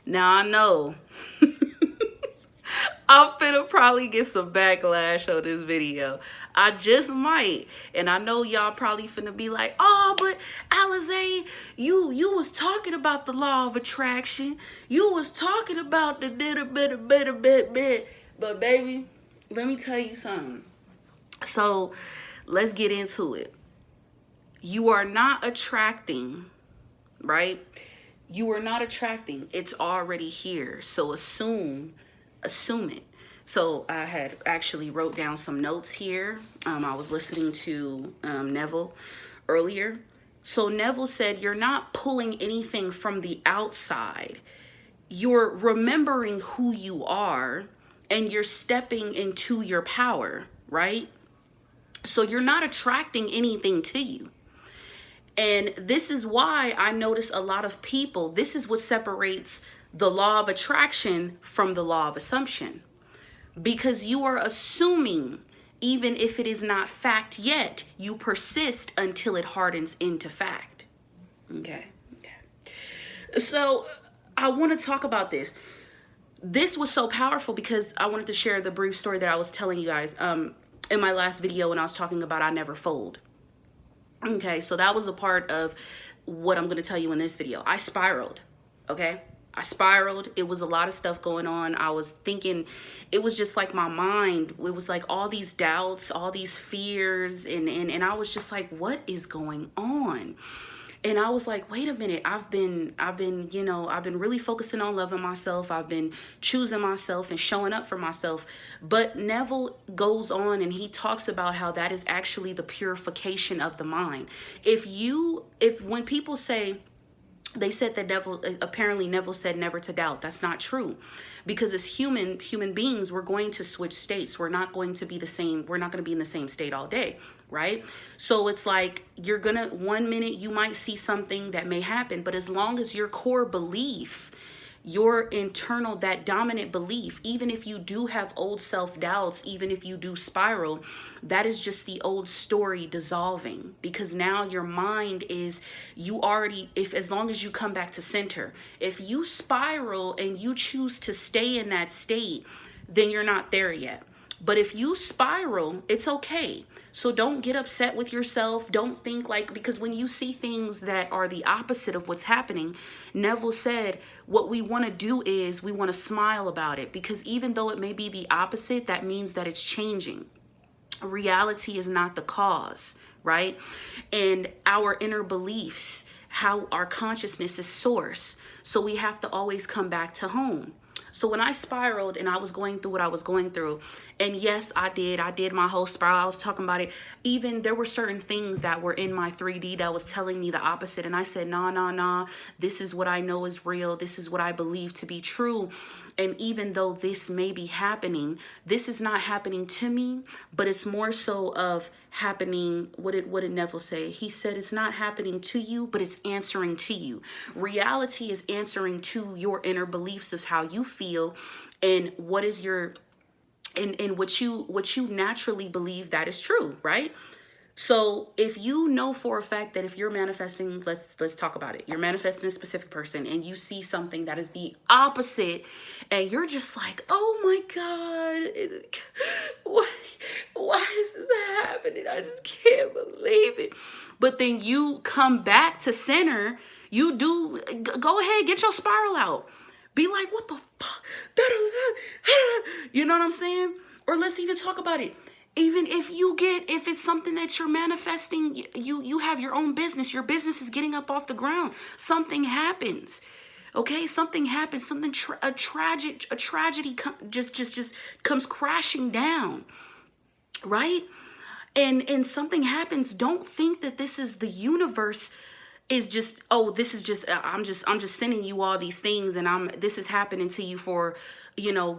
Now I know I'm finna probably get some backlash on this video. I just might. And I know y'all probably finna be like, oh, but Alizé, you was talking about the law of attraction. You was talking about the bit. But baby, let me tell you something. So let's get into it. You are not attracting, right? You are not attracting. It's already here. So assume it. So I had actually wrote down some notes here. I was listening to Neville earlier. So Neville said, you're not pulling anything from the outside. You're remembering who you are and you're stepping into your power, right? So you're not attracting anything to you. And this is why I notice a lot of people, this is what separates the law of attraction from the law of assumption. Because you are assuming, even if it is not fact yet, you persist until it hardens into fact. Okay. So I want to talk about this. This was so powerful because I wanted to share the brief story that I was telling you guys in my last video when I was talking about I never fold. Okay, so that was a part of what I'm going to tell you in this video. I spiraled, okay? I spiraled. It was a lot of stuff going on. I was thinking, it was just like my mind, it was like all these doubts, all these fears, and I was just like, what is going on? And I was like, wait a minute, I've been really focusing on loving myself. I've been choosing myself and showing up for myself. But Neville goes on and he talks about how that is actually the purification of the mind. If when people say, they said that Neville said never to doubt. That's not true. Because as human beings, we're going to switch states. We're not going to be the same. We're not going to be in the same state all day, right? So it's like one minute you might see something that may happen, but as long as your core belief, your internal, that dominant belief, even if you do have old self-doubts, even if you do spiral, that is just the old story dissolving, because now your mind is, as long as you come back to center, if you spiral and you choose to stay in that state, then you're not there yet. But if you spiral, it's okay. So don't get upset with yourself. Don't think because when you see things that are the opposite of what's happening, Neville said, what we want to do is we want to smile about it, because even though it may be the opposite, that means that it's changing. Reality is not the cause, right? And our inner beliefs, how our consciousness is source. So we have to always come back to home. So when I spiraled and I was going through what I was going through, and yes, I did my whole spiral. I was talking about it. Even there were certain things that were in my 3D that was telling me the opposite. And I said, nah. This is what I know is real. This is what I believe to be true. And even though this may be happening, this is not happening to me, but it's more so of happening. What did Neville say? He said it's not happening to you, but it's answering to you. Reality is answering to your inner beliefs of how you feel and what is your and what you naturally believe that is true, right? So if you know for a fact that if you're manifesting, let's talk about it. You're manifesting a specific person and you see something that is the opposite and you're just like, oh my God, why is this happening? I just can't believe it. But then you come back to center, go ahead, get your spiral out. Be like, what the fuck? You know what I'm saying? Or let's even talk about it. Even if it's something that you're manifesting, you have your own business. Your business is getting up off the ground. Something happens. Okay, something happens. A tragedy just comes crashing down. Right? And something happens. Don't think that this is the universe is just, I'm just sending you all these things and this is happening to you for,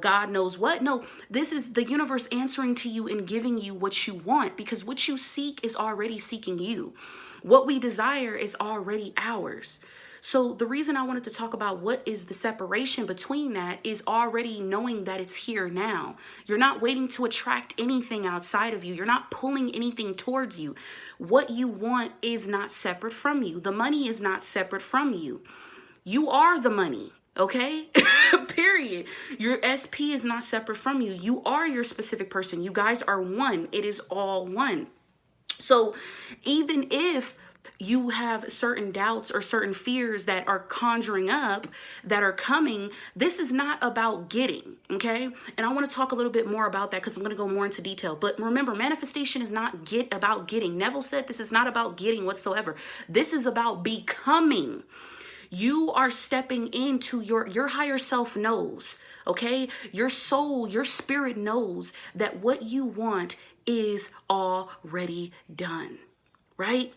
God knows what. No, this is the universe answering to you and giving you what you want, because what you seek is already seeking you. What we desire is already ours. So the reason I wanted to talk about what is the separation between that is already knowing that it's here now. You're not waiting to attract anything outside of you. You're not pulling anything towards you. What you want is not separate from you. The money is not separate from you. You are the money. Okay? Period. Your SP is not separate from you. You are your specific person. You guys are one. It is all one. So even if you have certain doubts or certain fears that are conjuring up, that are coming, this is not about getting, okay? And I want to talk a little bit more about that because I'm going to go more into detail. But remember, manifestation is not about getting. Neville said this is not about getting whatsoever. This is about becoming. You are stepping into your higher self knows, okay? Your soul, your spirit knows that what you want is already done, right?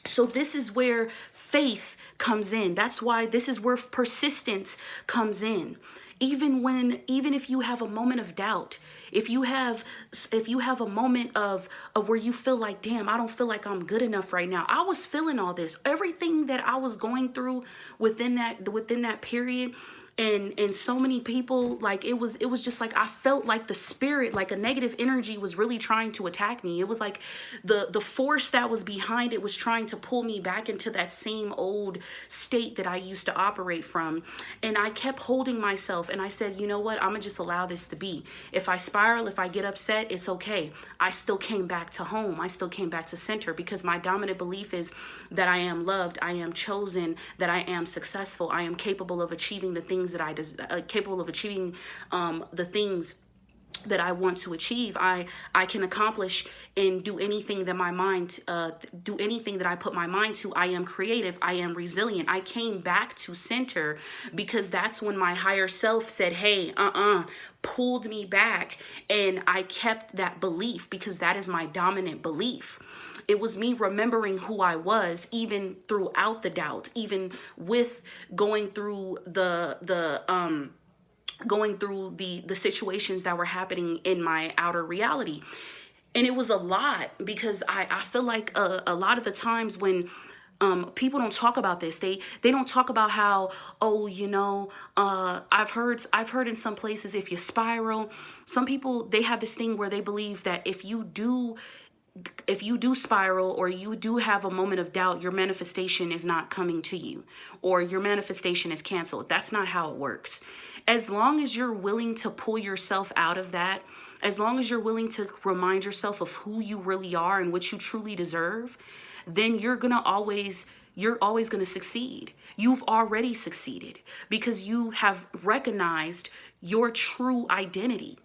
So this is where faith comes in. That's why this is where persistence comes in. Even if you have a moment of doubt, if you have a moment of where you feel like, damn, I don't feel like I'm good enough right now. I was feeling all this, everything that I was going through within that period. And so many people, like, it was just like I felt like the spirit, like a negative energy was really trying to attack me. It was like the force that was behind it was trying to pull me back into that same old state that I used to operate from. And I kept holding myself and I said, you know what, I'm gonna just allow this to be. If I spiral, if I get upset, it's okay. I still came back to home. I still came back to center because my dominant belief is that I am loved, I am chosen, that I am successful, I am capable of achieving the things that capable of achieving the things that I want to achieve. I can accomplish and do anything that my mind, do anything that I put my mind to. I am creative. I am resilient. I came back to center because that's when my higher self said, hey, pulled me back. And I kept that belief because that is my dominant belief. It was me remembering who I was, even throughout the doubt, even with going through the situations that were happening in my outer reality. And it was a lot because I feel like a lot of the times when people don't talk about this, they don't talk about how, oh, you know, I've heard in some places, if you spiral, some people, they have this thing where they believe that if you do spiral or you do have a moment of doubt, your manifestation is not coming to you or your manifestation is canceled. That's not how it works. As long as you're willing to pull yourself out of that, as long as you're willing to remind yourself of who you really are and what you truly deserve, then you're always going to succeed. You've already succeeded because you have recognized your true identity.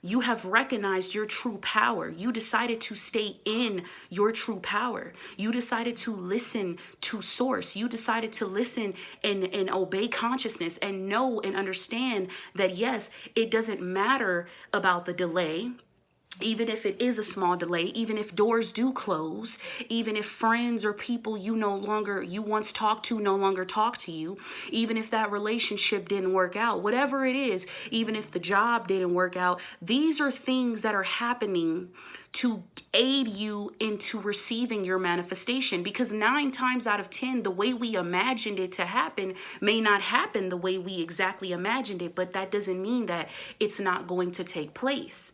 You have recognized your true power. You decided to stay in your true power. You decided to listen to source. You decided to listen and obey consciousness and know and understand that, yes, it doesn't matter about the delay. Even if it is a small delay, even if doors do close, even if friends or people you once talked to no longer talk to you, even if that relationship didn't work out, whatever it is, even if the job didn't work out, these are things that are happening to aid you into receiving your manifestation. Because 9 times out of 10, the way we imagined it to happen may not happen the way we exactly imagined it, but that doesn't mean that it's not going to take place.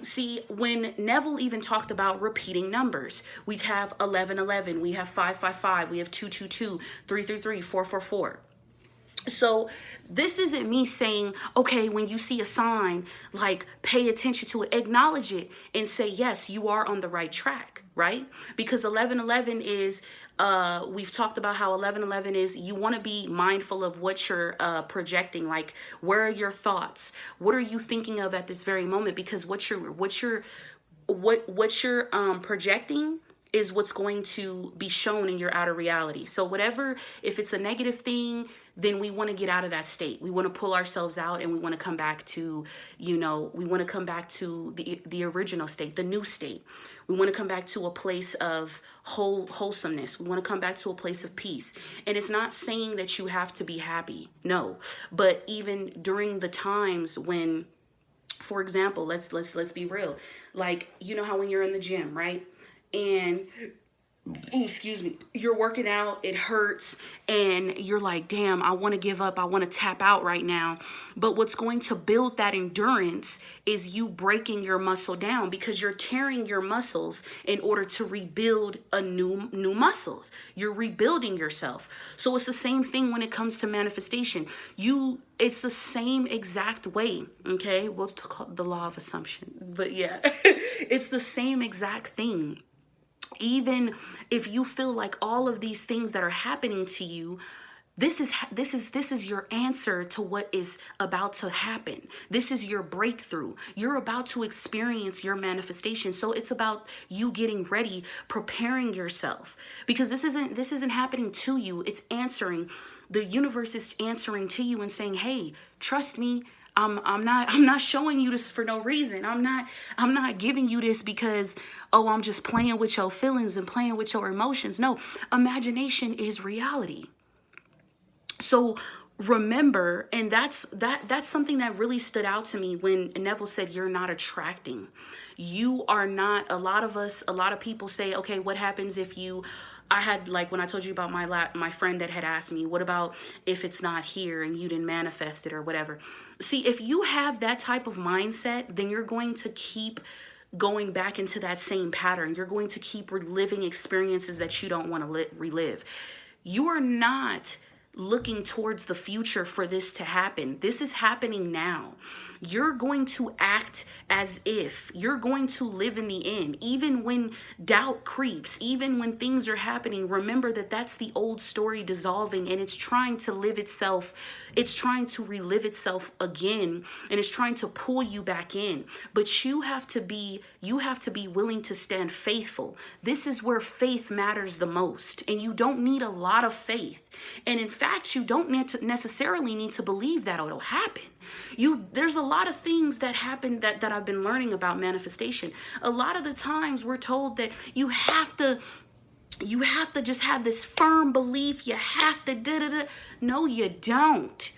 See, when Neville even talked about repeating numbers, we have 1111, we have 555, we have 222, 333, 444. So this isn't me saying, okay, when you see a sign, like, pay attention to it, acknowledge it, and say, yes, you are on the right track, right? Because 1111 is, we've talked about how 1111 is, you want to be mindful of what you're projecting. Like, where are your thoughts? What are you thinking of at this very moment? Because what you're projecting is what's going to be shown in your outer reality. So whatever, if it's a negative thing, then we want to get out of that state. We want to pull ourselves out and we want to come back to, we want to come back to the original state, the new state. We want to come back to a place of wholesomeness. We want to come back to a place of peace. And it's not saying that you have to be happy. No. But even during the times when, for example, let's be real. Like, you know how when you're in the gym, right? And ooh, excuse me, you're working out, it hurts, and you're like, damn, I want to give up, I want to tap out right now. But what's going to build that endurance is you breaking your muscle down, because you're tearing your muscles in order to rebuild a new muscles. You're rebuilding yourself. So it's the same thing when it comes to manifestation. It's the same exact way, okay? We'll call it the law of assumption, but yeah, it's the same exact thing. Even if you feel like all of these things that are happening to you, this is your answer to what is about to happen. This is your breakthrough. You're about to experience your manifestation. So it's about you getting ready, preparing yourself, because this isn't happening to you. It's answering. The universe is answering to you and saying, "Hey, trust me. I'm not showing you this for no reason. I'm not giving you this because, oh, I'm just playing with your feelings and playing with your emotions." No, imagination is reality. So remember, and that's something that really stood out to me when Neville said, you're not attracting. You are not. A lot of people say, okay, what happens if you, I had, like when I told you about my friend that had asked me, what about if it's not here and you didn't manifest it or whatever? See, if you have that type of mindset, then you're going to keep going back into that same pattern. You're going to keep reliving experiences that you don't want to relive. You are not looking towards the future for this to happen. This is happening now. You're going to act as if you're going to live in the end. Even when doubt creeps, even when things are happening, remember that that's the old story dissolving, and it's trying to live itself. It's trying to relive itself again, and it's trying to pull you back in. But you have to be willing to stand faithful. This is where faith matters the most, and you don't need a lot of faith. And in fact, you don't necessarily need to believe that it'll happen. There's a lot of things that happen that I've been learning about manifestation. A lot of the times we're told that you have to just have this firm belief. You have to da-da-da. No, you don't.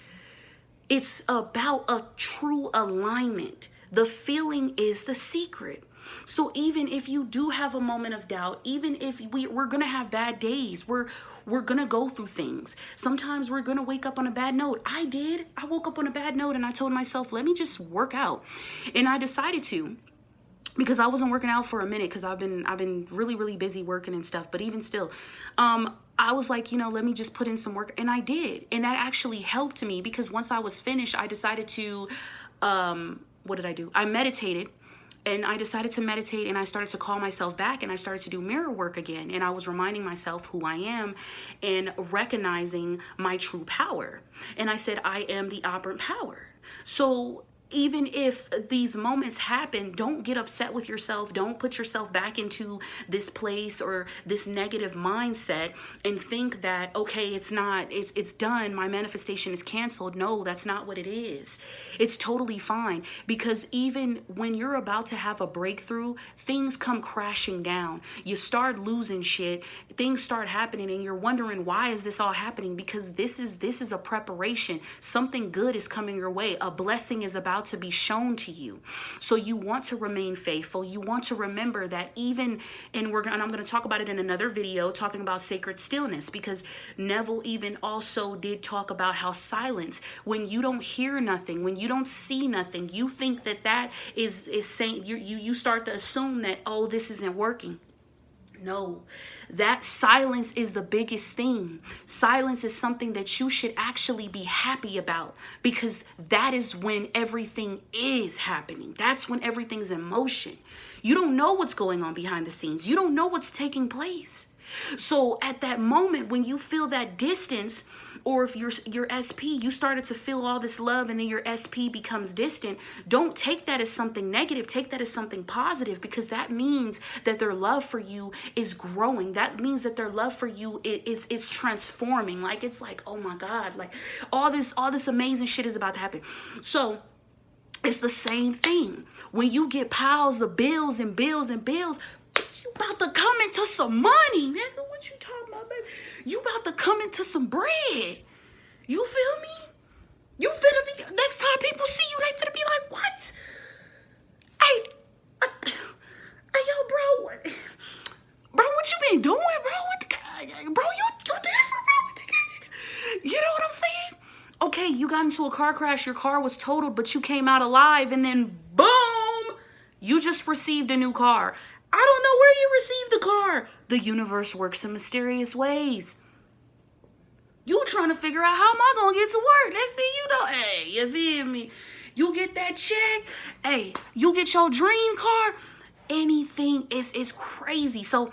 It's about a true alignment. The feeling is the secret. So even if you do have a moment of doubt, even if we're going to have bad days, we're going to go through things. Sometimes we're going to wake up on a bad note. I did. I woke up on a bad note and I told myself, let me just work out. And I decided to, because I wasn't working out for a minute because I've been really, really busy working and stuff. But even still, I was like, let me just put in some work. And I did. And that actually helped me, because once I was finished, I decided to, what did I do? I meditated. And I decided to meditate, and I started to call myself back, and I started to do mirror work again. And I was reminding myself who I am and recognizing my true power. And I said, I am the operant power. So even if these moments happen, don't get upset with yourself. Don't put yourself back into this place or this negative mindset and think that, okay, it's done. My manifestation is canceled. No, that's not what it is. It's totally fine, because even when you're about to have a breakthrough, things come crashing down. You start losing shit. Things start happening, and you're wondering, why is this all happening? Because this is a preparation. Something good is coming your way. A blessing is about to be shown to you. So you want to remain faithful. You want to remember that even, and I'm going to talk about it in another video, talking about sacred stillness, because Neville even also did talk about how silence, when you don't hear nothing, when you don't see nothing, you think that is saying, you start to assume that, oh, this isn't working. No, that silence is the biggest thing. Silence is something that you should actually be happy about, because that is when everything is happening. That's when everything's in motion. You don't know what's going on behind the scenes. You don't know what's taking place. So at that moment, when you feel that distance, or if your SP, you started to feel all this love and then your SP becomes distant, don't take that as something negative. Take that as something positive, because that means that their love for you is growing. That means that their love for you is transforming. Like, it's like, oh my God, like all this amazing shit is about to happen. So it's the same thing. When you get piles of bills and bills and bills, you about to come into some money, nigga. What you talking about, baby? You about to come into some bread. You feel me? You finna be, next time people see you, they finna be like, what? Hey, yo, bro, what you been doing, got into a car crash, your car was totaled, but you came out alive, and then boom, you just received a new car. I don't know where you received the car. The universe works in mysterious ways. You trying to figure out, how am I going to get to work? Next thing you know, hey, you feel me? You get that check. Hey, you get your dream car. Anything is crazy. So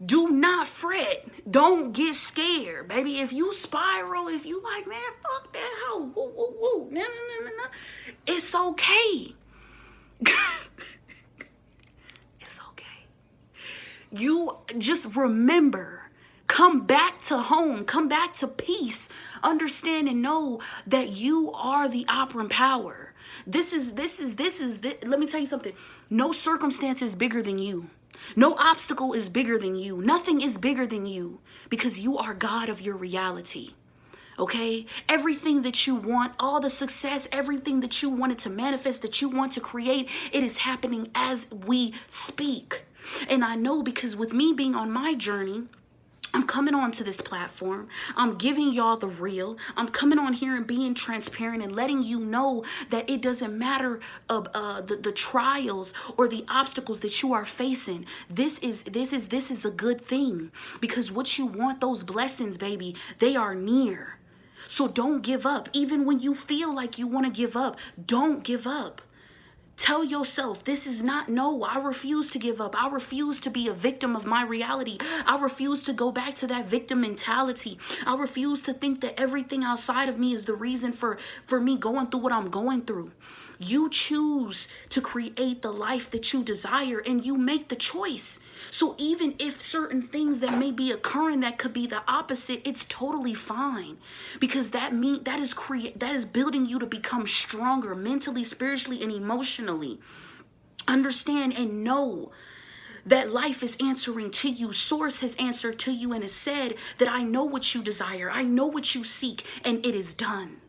do not fret. Don't get scared, baby. If you spiral, if you like, man, fuck that hoe. Woo, woo, woo. No, no, no, no, no. It's okay. It's okay. You just remember, come back to home, come back to peace. Understand and know that you are the operant power. Let me tell you something. No circumstance is bigger than you. No obstacle is bigger than you. Nothing is bigger than you, because you are God of your reality. Okay? Everything that you want, all the success, everything that you wanted to manifest, that you want to create, it is happening as we speak. And I know, because with me being on my journey, I'm coming on to this platform. I'm giving y'all the real. I'm coming on here and being transparent and letting you know that it doesn't matter of the trials or the obstacles that you are facing. This is a good thing, because what you want, those blessings, baby, they are near. So don't give up. Even when you feel like you want to give up, don't give up. Tell yourself, this is not, no, I refuse to give up. I refuse to be a victim of my reality. I refuse to go back to that victim mentality. I refuse to think that everything outside of me is the reason for me going through what I'm going through. You choose to create the life that you desire, and you make the choice. So even if certain things that may be occurring that could be the opposite, it's totally fine, because that is building you to become stronger mentally, spiritually, and emotionally. Understand and know that life is answering to you. Source has answered to you and has said that I know what you desire. I know what you seek, and it is done.